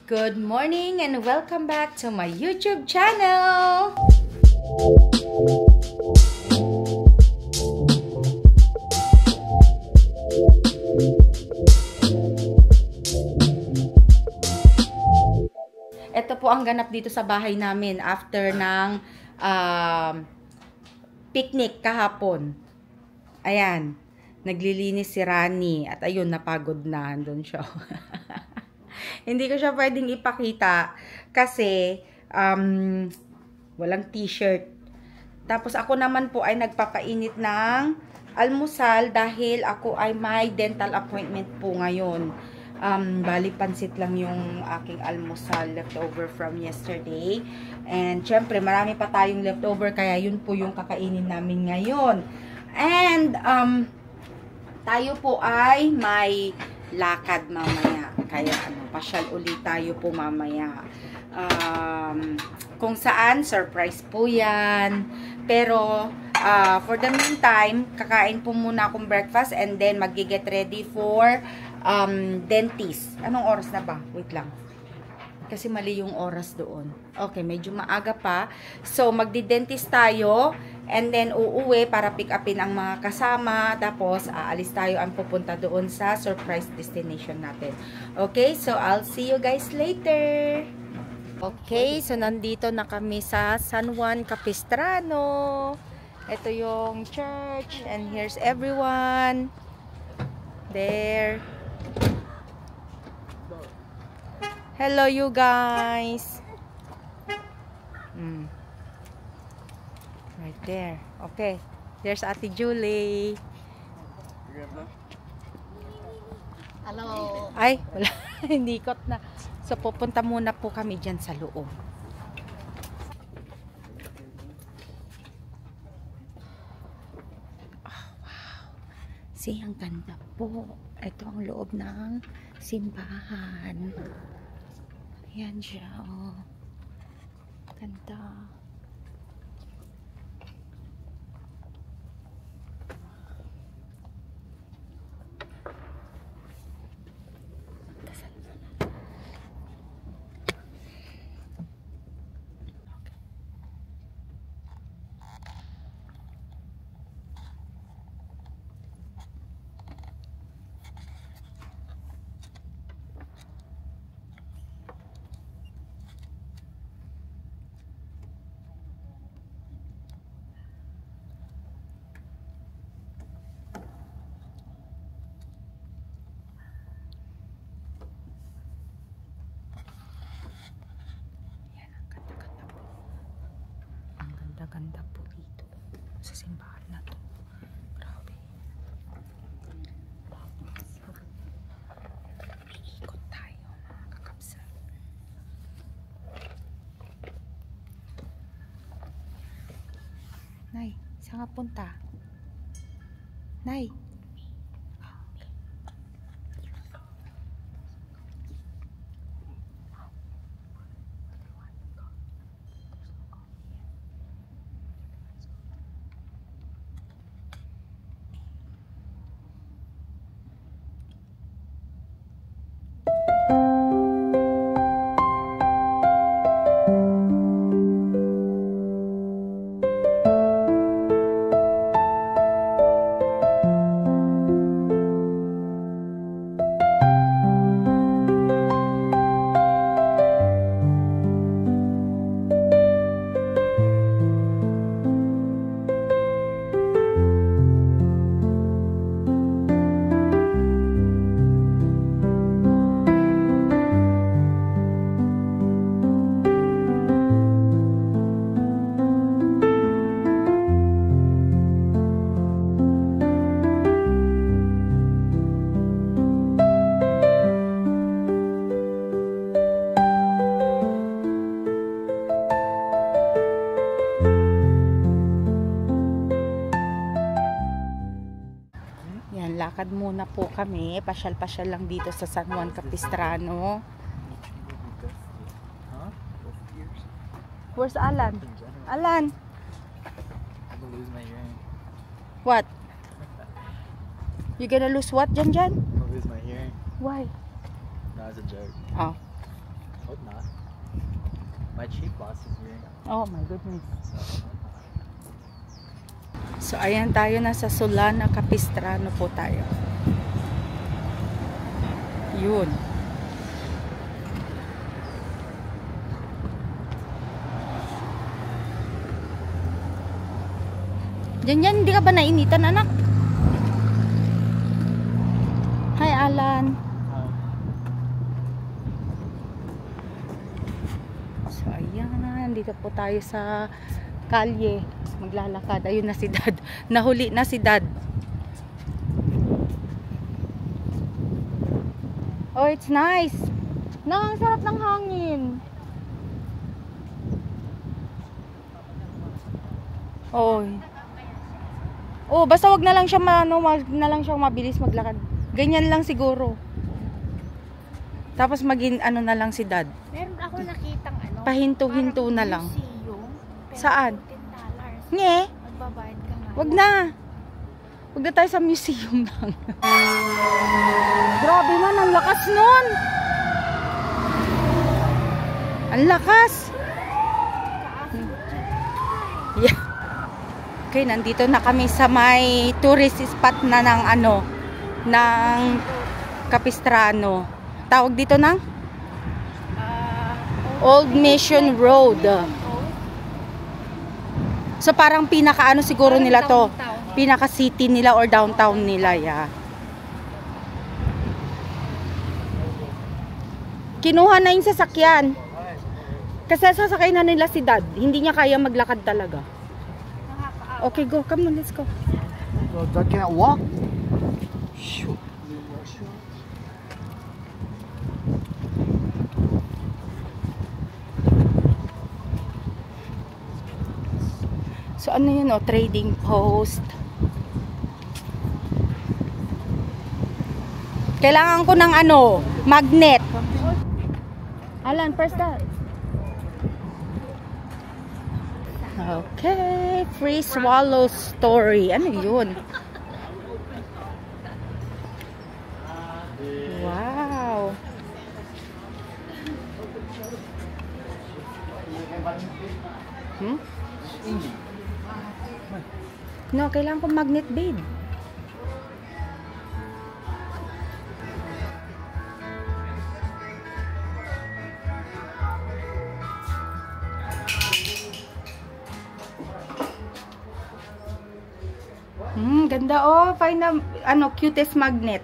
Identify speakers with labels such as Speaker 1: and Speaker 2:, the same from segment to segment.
Speaker 1: Good morning and welcome back to my YouTube channel! Ito po ang ganap dito sa bahay namin after ng picnic kahapon. Ayan, naglilinis si Rani at ayun, napagod na, andun siya. Hindi ko siya pwedeng ipakita kasi walang t-shirt. Tapos ako naman po ay nagpapainit ng almusal dahil ako ay may dental appointment po ngayon. Bali pansit lang yung aking almusal, leftover from yesterday. And syempre marami pa tayong leftover kaya yun po yung kakainin namin ngayon. And tayo po ay may lakad mamaya. Kaya pasyal ulit tayo po mamaya. Kung saan, surprise po yan. Pero for the meantime, kakain po muna akong breakfast and then mag-get ready for dentist. Anong oras na ba? Wait lang. Kasi mali yung oras doon. Okay, medyo maaga pa. So, magdi-dentist tayo. And then, uuwi para pick upin ang mga kasama. Tapos, aalis tayo ang pupunta doon sa surprise destination natin. Okay, so I'll see you guys later. Okay, so nandito na kami sa San Juan Capistrano. Ito yung church. And here's everyone. There. Hello, you guys. Right there. Okay. There's Ate Julie.
Speaker 2: Hello.
Speaker 1: Ay, wala. Hindi ikot na. So, pupunta muna po kami dyan sa loob. Oh, wow. See, ang ganda po. Ito ang loob ng simbahan. Ayan siya, oh. Ganda. Ganda po dito sa simbahan na to. Grabe. Iikot tayo mga kakapsat. Nay, saan nga punta? Nay. Lakad muna po kami. Pasyal-pasyal lang dito sa San Juan Capistrano. Where's Alan? Alan?
Speaker 2: I'm gonna lose my hearing.
Speaker 1: What? You gonna lose what, Jan?
Speaker 2: I'm gonna lose my hearing.
Speaker 1: Why?
Speaker 2: No, it's a joke.
Speaker 1: Oh.
Speaker 2: Hope not. My cheap boss is here.
Speaker 1: Oh my goodness. So ayan tayo, nasa Solana Capistrano po tayo. Yun. Yan, hindi ka ba nainitan, anak? Hi, Alan. So ayan, dito po tayo sa kalye. Maglalakad. Ayun na si Dad. Nahuli na si Dad. Oh, it's nice. Ang sarap ng hangin. Oh. Oh, basta wag na lang siya wag na lang siyang mabilis maglakad. Ganyan lang siguro. Tapos maging na lang si Dad.
Speaker 3: Meron ako nakitang
Speaker 1: Pahinto-hinto na lang.
Speaker 3: museum, pero
Speaker 1: Saan?
Speaker 3: $14.
Speaker 1: Nye,
Speaker 3: Magbabayad ka nga.
Speaker 1: wag na. Wag na tayo sa museum lang. Grabe man, ang lakas nun. Ang lakas. Yeah. Okay, nandito na kami sa may tourist spot na ng Capistrano. Tawag dito ng Old Mission Road. So parang pinaka siguro nila to. Pinaka city nila or downtown nila, yeah. Kinuha na yung sasakyan. Kasi sasakay na nila si Dad. Hindi niya kaya maglakad talaga. Okay, go. Come on, let's go.
Speaker 2: Well, Dad can't walk. Shoot.
Speaker 1: So ano yun, trading post. Kailangan ko ng magnet. Alan, press that. Okay, free swallow story. Ano yun? Wow. No, kailangan ko magnet, babe. Ganda oh. Find na, cutest magnet.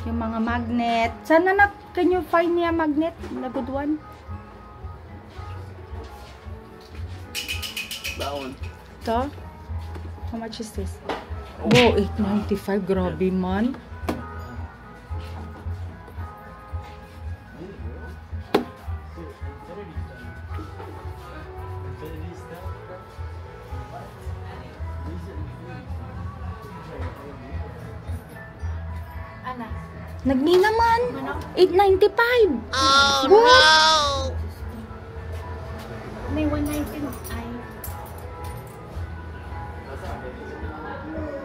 Speaker 1: Yung mga magnet. Sana can you find me a magnet? A good one?
Speaker 2: That one.
Speaker 1: Ito? How much is this? Oh, $8.95. Grabe man.
Speaker 3: Ana?
Speaker 1: Nagni naman. $8.95.
Speaker 3: Oh,
Speaker 1: what?
Speaker 3: no! May 119 ay.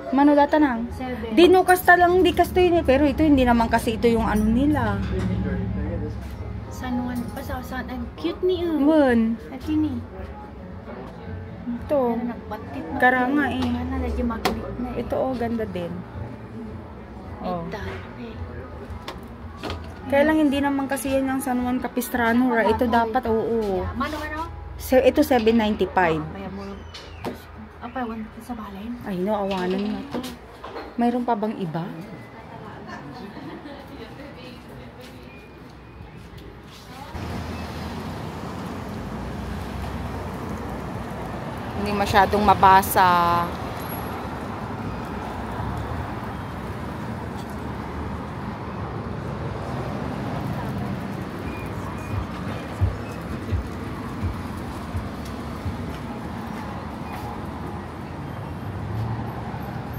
Speaker 1: Mano data nang?
Speaker 3: 7.
Speaker 1: Dino kasta lang di kasto yun eh. Pero ito hindi naman kasi ito yung nila.
Speaker 3: San Juan. Basta saan. Ang cute ni
Speaker 1: Mun.
Speaker 3: At yun eh.
Speaker 1: Ito.
Speaker 3: Nagbatit na.
Speaker 1: Karanga eh.
Speaker 3: Ano, lagi magnet na eh.
Speaker 1: Ito oh, ganda din. Oh. Kaya lang hindi naman kasi yan ang San Juan Capistrano. Ito dapat, oo.
Speaker 3: Mano?
Speaker 1: Ito $7.95.
Speaker 3: Kaya mo. Apa, sa balay?
Speaker 1: Ay no, awanan na to. Mayroon pa bang iba? Hindi masyadong mabasa.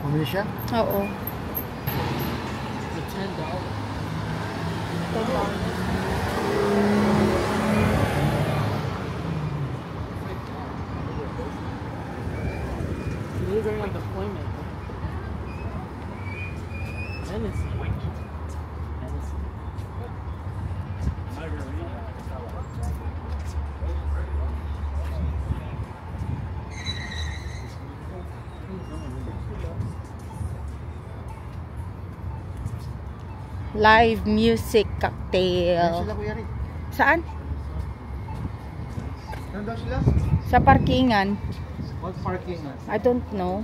Speaker 2: Bumili siya?
Speaker 1: Oo.
Speaker 2: You're going on deployment.
Speaker 4: Hennessy.
Speaker 1: Live music
Speaker 2: Ayan
Speaker 1: cocktail.
Speaker 2: sila, Kuya Rick.
Speaker 1: Saan?
Speaker 2: Saan daw sila?
Speaker 1: Sa parkingan.
Speaker 2: What parking?
Speaker 1: I don't know.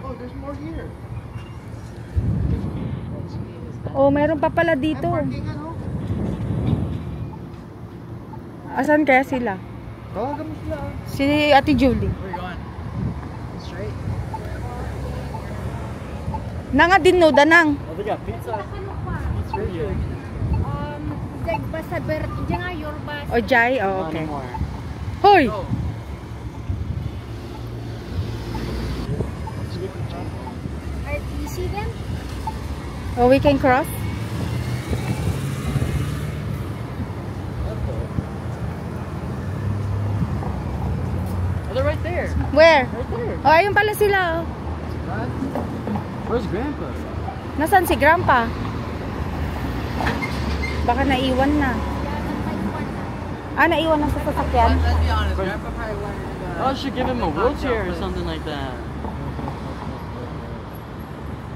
Speaker 2: Oh, there's more here.
Speaker 1: Oh, meron pa pala
Speaker 2: Ay,
Speaker 1: dito.
Speaker 2: parking ano?
Speaker 1: Asan kaya sila?
Speaker 2: Tawagan mo sila.
Speaker 1: Si Ate Julie.
Speaker 4: Where you going? Straight.
Speaker 1: Nanga din no, danang.
Speaker 4: Oh, they got pizza. It's really good.
Speaker 3: Deg ba sa ber, diyan nga yorba.
Speaker 1: O Jai? Oh, okay.
Speaker 4: More.
Speaker 1: Hoy!
Speaker 4: Oh.
Speaker 3: You see them?
Speaker 1: Oh, we can cross?
Speaker 4: Oh, they're right there.
Speaker 1: Where?
Speaker 4: Right there.
Speaker 1: Oh, ayun pala sila. Oh.
Speaker 4: Where's Grandpa?
Speaker 1: Nasaan si Grandpa? Baka naiwan na. Ah, naiwan na sa sasakyan?
Speaker 4: Let's be honest, Grandpa probably wanted I should give him a wheelchair or something like that.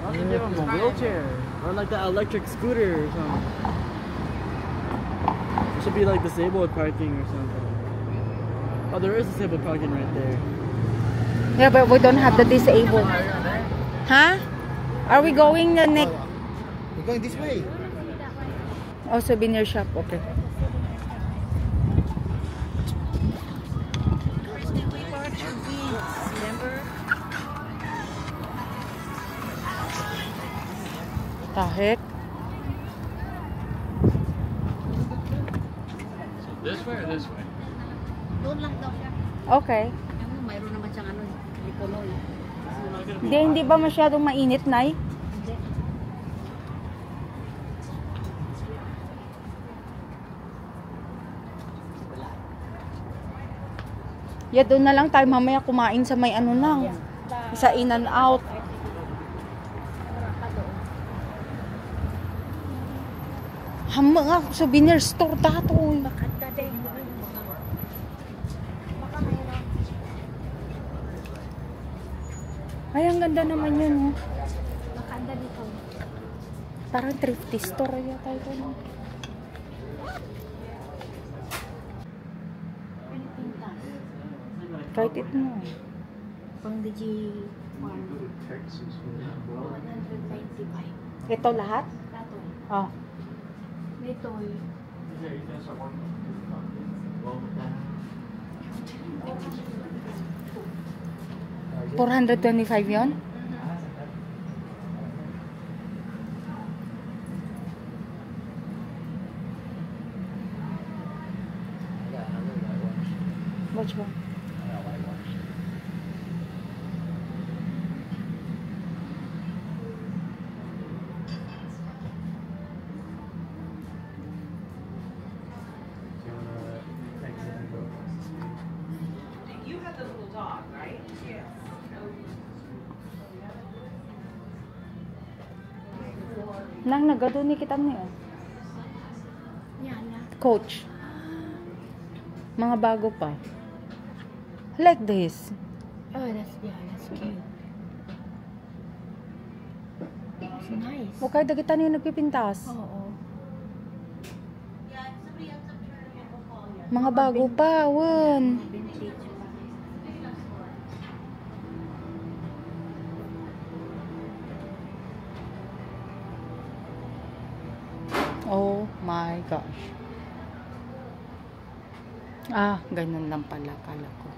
Speaker 4: I should give him a wheelchair. Or like that electric scooter or something. It should be like disabled parking or something. Oh, there is disabled parking right there.
Speaker 1: Yeah, but we don't have the disabled. Huh? Are we going the next?
Speaker 2: We're going this way.
Speaker 1: Oh, souvenir shop. Okay. Tahek.
Speaker 4: This way or this way?
Speaker 3: Doon lang daw siya.
Speaker 1: Okay.
Speaker 3: Ano, mayroon naman siyang ano, likonoy.
Speaker 1: Hindi ba masyadong mainit, Nay?
Speaker 3: Hindi.
Speaker 1: Yeah, doon na lang tayo mamaya kumain sa may ano lang. Sa in and out. Hama nga, souvenir store dato.
Speaker 3: Bakanta din. Baka mayroon.
Speaker 1: Ay, ang ganda naman yun. Oh.
Speaker 3: Bakanta dito.
Speaker 1: Parang thrifty store yata ito. No?
Speaker 3: Pinipintas.
Speaker 1: Kahit ito no.
Speaker 3: Pang Digi Farm. 125.
Speaker 1: Ito lahat?
Speaker 3: Dato.
Speaker 1: Oh.
Speaker 3: May toy.
Speaker 1: $425 yon? Which one?
Speaker 5: You have the little dog, right? Yes.
Speaker 1: Nang nagado ni kita niyo.
Speaker 3: Yan na.
Speaker 1: Coach. Mga bago pa. Like this.
Speaker 3: Oh, that's cute. That's nice.
Speaker 1: Okay, dagitan yung nagpipintas.
Speaker 3: Oo.
Speaker 1: Mga bago pa, won.
Speaker 3: Vintage.
Speaker 1: Oh my gosh. Ah, ganun lang pala, kala ko.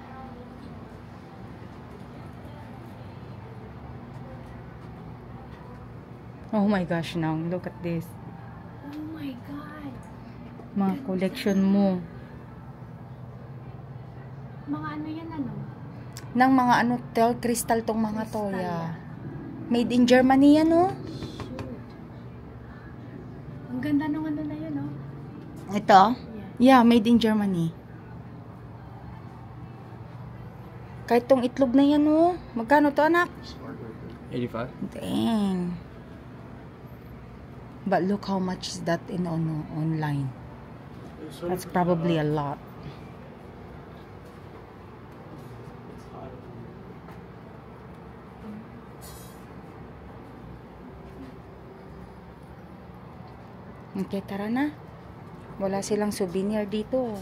Speaker 1: Oh my gosh, now look at this.
Speaker 3: Oh my God.
Speaker 1: Mga collection mo.
Speaker 3: Mga ano yan, ano?
Speaker 1: Nang mga ano, tel crystal tong mga to,
Speaker 3: Crystal,
Speaker 1: yeah. Made in Germany yan, oh.
Speaker 3: Shoot. Ang ganda ng ano na yun, oh.
Speaker 1: Ito?
Speaker 3: Yes.
Speaker 1: Yeah, made in Germany. Kahit tong itlog na yan, oh. Magkano to, anak?
Speaker 4: 85.
Speaker 1: Dang. But look how much is that in online. That's probably a lot. Okay, tara na. Wala silang souvenir dito.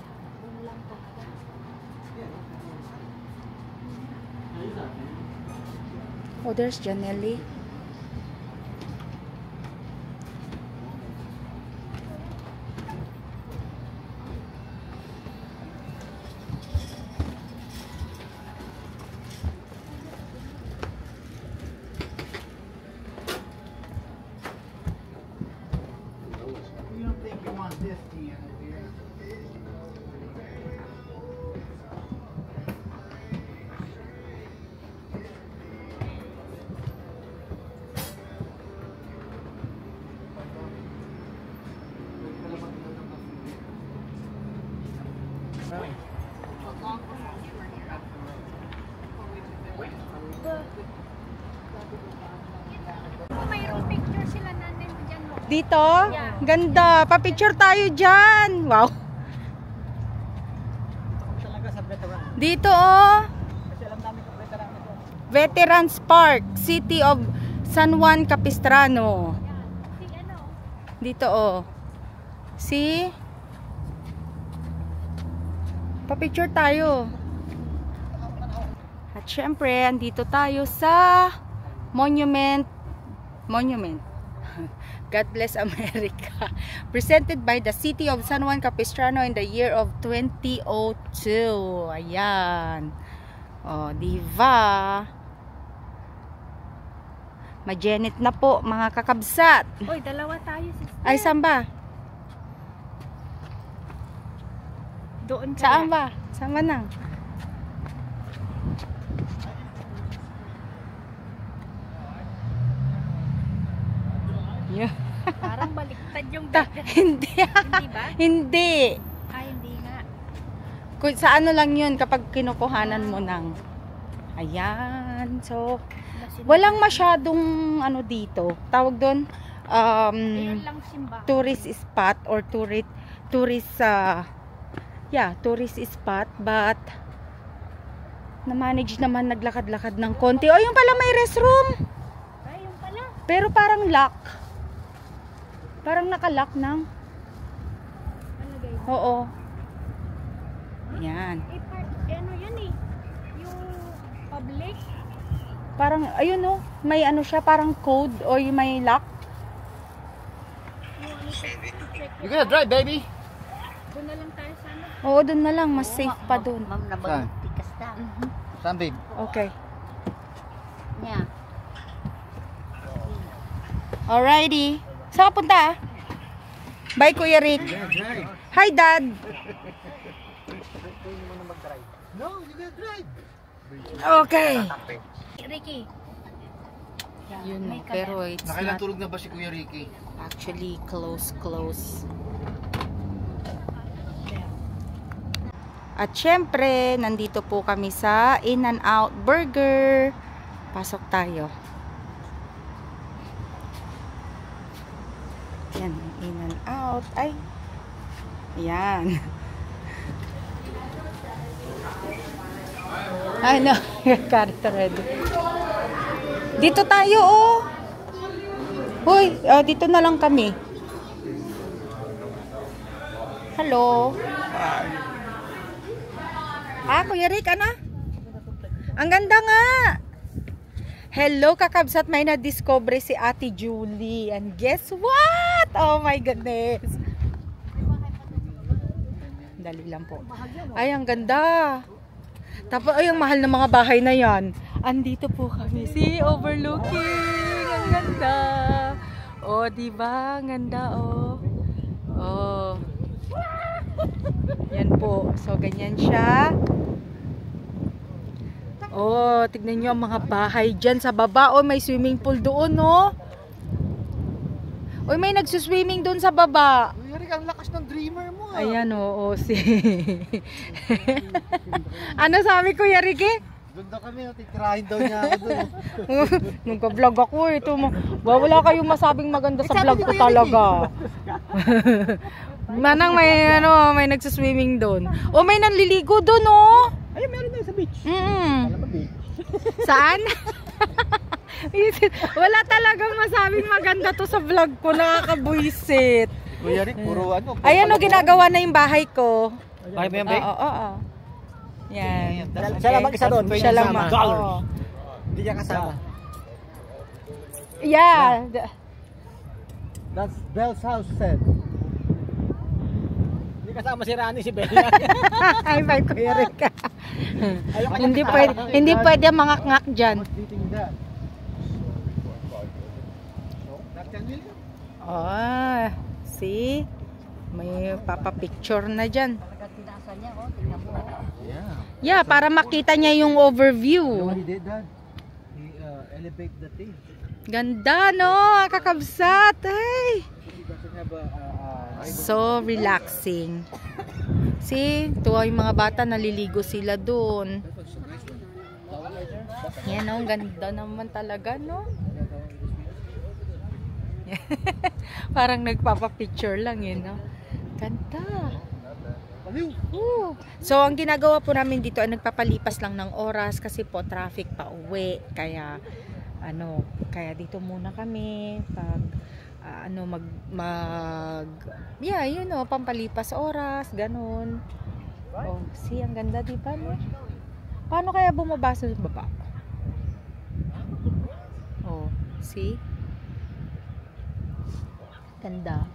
Speaker 1: Oh, there's Janelli.
Speaker 2: You don't think you want this, Deanna, dear?
Speaker 3: Mayroong picture sila nanin dyan.
Speaker 1: Dito? Ganda. Pa-picture tayo dyan. Wow. Dito, oh. Veterans Park, City of San Juan Capistrano. Dito, oh. See? Pa-picture tayo. At syempre, andito tayo sa Monument. God bless America. Presented by the City of San Juan Capistrano in the year of 2002. Ayan. Oh, diva. Magenit na po, mga kakabsat.
Speaker 3: Uy, dalawa tayo, sister.
Speaker 1: Ay, saan ba?
Speaker 3: Doon kaya.
Speaker 1: Saan ba? Saan ba nang? Yeah.
Speaker 3: Parang baliktad yung
Speaker 1: Hindi.
Speaker 3: Hindi ba?
Speaker 1: Hindi.
Speaker 3: Ay, hindi nga.
Speaker 1: Sa ano lang yun kapag kinukuhanan mo ng ayan. So, walang masyadong ano dito. Tawag doon
Speaker 3: Ayun lang simbahan.
Speaker 1: tourist spot or tourist spot, but na-manage naman naglakad-lakad ng konti. Oh, yung pala may restroom.
Speaker 3: Ay, yung pala.
Speaker 1: Pero parang lock. Parang naka-lock ng.
Speaker 3: Palagay.
Speaker 1: Oo. Ayan.
Speaker 3: Ano yan eh? Yung public.
Speaker 1: Parang, ayun oh, may ano siya, parang code o yung may lock.
Speaker 3: Yung ano check.
Speaker 2: You gonna drive, baby?
Speaker 3: Doon na lang tayo sana.
Speaker 1: Oo, doon na lang. Mas safe pa doon.
Speaker 6: Ma'am, nabagtikas na.
Speaker 2: Saan, babe?
Speaker 1: Okay.
Speaker 6: Niya.
Speaker 1: Alrighty. Saan ka punta? Bye, Kuya Rick.
Speaker 2: Drive.
Speaker 1: Hi, Dad.
Speaker 2: No, you gotta drive.
Speaker 1: Okay.
Speaker 3: Ricky.
Speaker 1: Yun, pero it's
Speaker 2: Nakailang
Speaker 1: not
Speaker 2: tulog na ba si Kuya Ricky?
Speaker 1: actually close. At syempre, nandito po kami sa In-N-Out Burger. Pasok tayo. Yan, In-N-Out. Ay. Ayan. Ay, no. Got it already. Dito tayo, oh. Hoy, dito na lang kami. Hello. Kuya Rick, ano? Ang ganda nga. Hello, kakabsat, may na-discover si Ate Julie. And guess what? Oh my goodness. Dali lang po. Ay, ang ganda. Tapos, ay, ang mahal ng mga bahay na yan. Andito po kami. See, overlooking. Ang ganda. Oh, diba? Ang ganda, oh. Oh. Yan po. So, ganyan siya. Oh, tignan nyo ang mga bahay dyan sa baba. Oh, may swimming pool doon, oh. Oh, may nagsuswimming doon sa baba.
Speaker 2: Kuya Rick, ang lakas ng dreamer mo
Speaker 1: Ayan, oo, si... Ano sabi Kuya Ricky?
Speaker 2: Doon daw kami, titirahin daw niya ako doon.
Speaker 1: Nagka-vlog ako eh. Ito, wala kayong masabing maganda sa vlog ko talaga. Manang may nagsaswimming doon. O may nanliligo doon, oh.
Speaker 2: Ay, meron na sa beach.
Speaker 1: Mm.
Speaker 2: Alam mo, beach.
Speaker 1: Saan? Wala talagang masabing maganda to sa vlog ko. Nakakabuisit.
Speaker 2: Kuya Rick, puro ano.
Speaker 1: Ayan o, ginagawa na yung bahay ko.
Speaker 2: Bahay mo yan, babe?
Speaker 1: Oo. Yan.
Speaker 2: Siya lang mag-isa doon.
Speaker 1: Siya lang mag.
Speaker 2: $. Hindi niya kasama.
Speaker 1: Yeah.
Speaker 2: That's Belle's house said.
Speaker 4: Hindi kasama si Rani, si Bella.
Speaker 1: Ay, may Kuya Rick. Hindi pwede mga ngak dyan.
Speaker 2: Titingnan.
Speaker 1: Oh, see? May papapicture na dyan.
Speaker 6: Talaga tinasa niya, oh. Tingnan mo.
Speaker 2: Yeah.
Speaker 1: Yeah, para makita niya yung overview.
Speaker 2: You know what he did, Dad? He elevate the thing.
Speaker 1: Ganda, no? Kakabsat. Ay.
Speaker 2: He doesn't have a
Speaker 1: So relaxing. See, tuwa yung mga bata, naliligo sila doon. Yan, no? Ganda naman talaga, no? Parang nagpapapicture lang yun, no? Ganda. So, ang ginagawa po namin dito ay nagpapalipas lang ng oras kasi po traffic pa uwi. Kaya, kaya dito muna kami pag, yeah, pampalipas oras, ganun. Oh, see, ang ganda, di ba, no? Paano kaya bumaba sa baba? Oh, see? Ganda.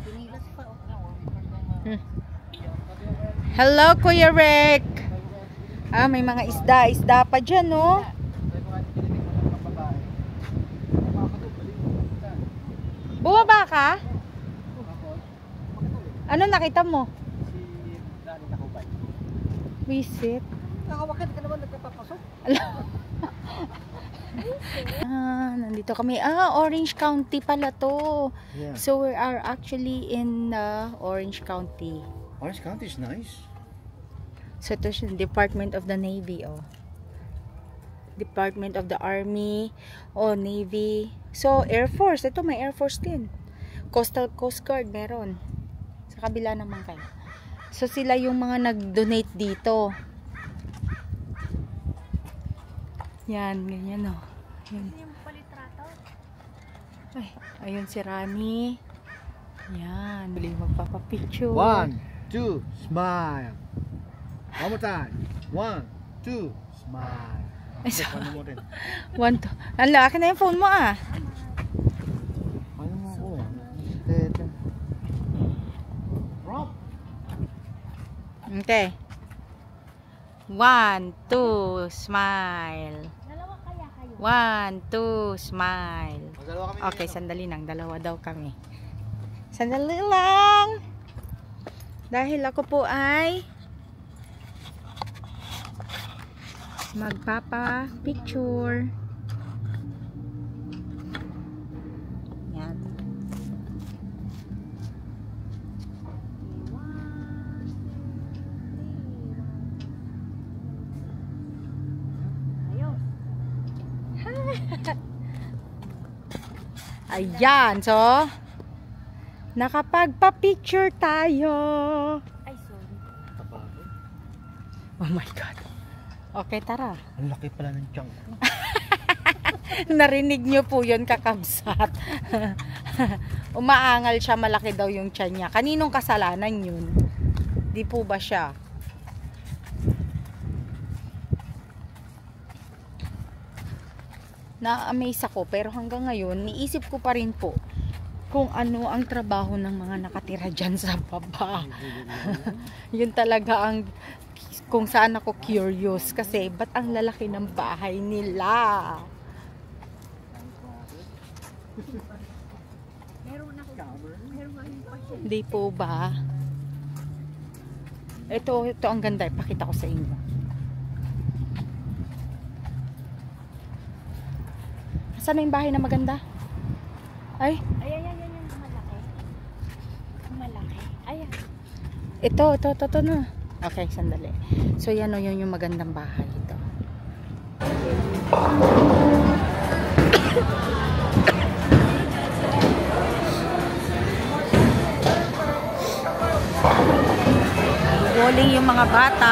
Speaker 6: Pinilas pa, oh.
Speaker 1: Hello, Kuya Rick. May mga isda pa dyan, no? Bumaba ka? Ano nakita mo?
Speaker 2: Si Dani Nakubay.
Speaker 1: Visit.
Speaker 2: Nakawakit ka naman, nagpapapasok.
Speaker 1: Nandito kami. Orange County pala to.
Speaker 2: Yeah.
Speaker 1: So we are actually in Orange County.
Speaker 2: Orange County is nice.
Speaker 1: So ito siya, Department of the Navy, oh. Department of the Army, Navy. So Air Force, ito may Air Force din. Coastal Coast Guard meron. Sa kabila naman kayo. So sila yung mga nag-donate dito. Yan, ganyan, oh. Yan. Ay, ayun si Rani. Yan, bili magpapapicture.
Speaker 2: 1, 2, smile. One more time. 1, 2, smile.
Speaker 1: Ay, so,
Speaker 2: Ano mo rin?
Speaker 1: 1, 2. Ang laki na yung phone mo, ah.
Speaker 2: Ano mo ako? Rob!
Speaker 1: Okay. 1, 2, smile.
Speaker 6: Dalawa kaya kayo?
Speaker 1: 1, 2, smile.
Speaker 2: Magdalawa kami.
Speaker 1: Okay, sandali lang. Dalawa daw kami. Sandali lang. Dahil ako po ay magpapa-picture. Yan. Ayan, so nakapagpa-picture tayo.
Speaker 6: Ay, sorry.
Speaker 1: Oh my God. Okay, tara.
Speaker 2: Ang laki pala ng chunk.
Speaker 1: Narinig nyo po yun, kakabsat. Umaangal siya, malaki daw yung tiyan niya. Kaninong kasalanan yun? Di po ba siya? Na-amaze ako, pero hanggang ngayon, niisip ko pa rin po kung ano ang trabaho ng mga nakatira dyan sa baba. Yun talaga ang kung saan ako curious kasi ba't ang lalaki ng bahay nila? Hindi po ba? Ito ang ganda. Ipakita ko sa inyo. Saan na yung bahay na maganda? Ay,
Speaker 6: Ay, malaki. Malaki.
Speaker 1: Ito na. Okay, sandali. So, yan o, yun yung magandang bahay ito. Bowling yung mga bata.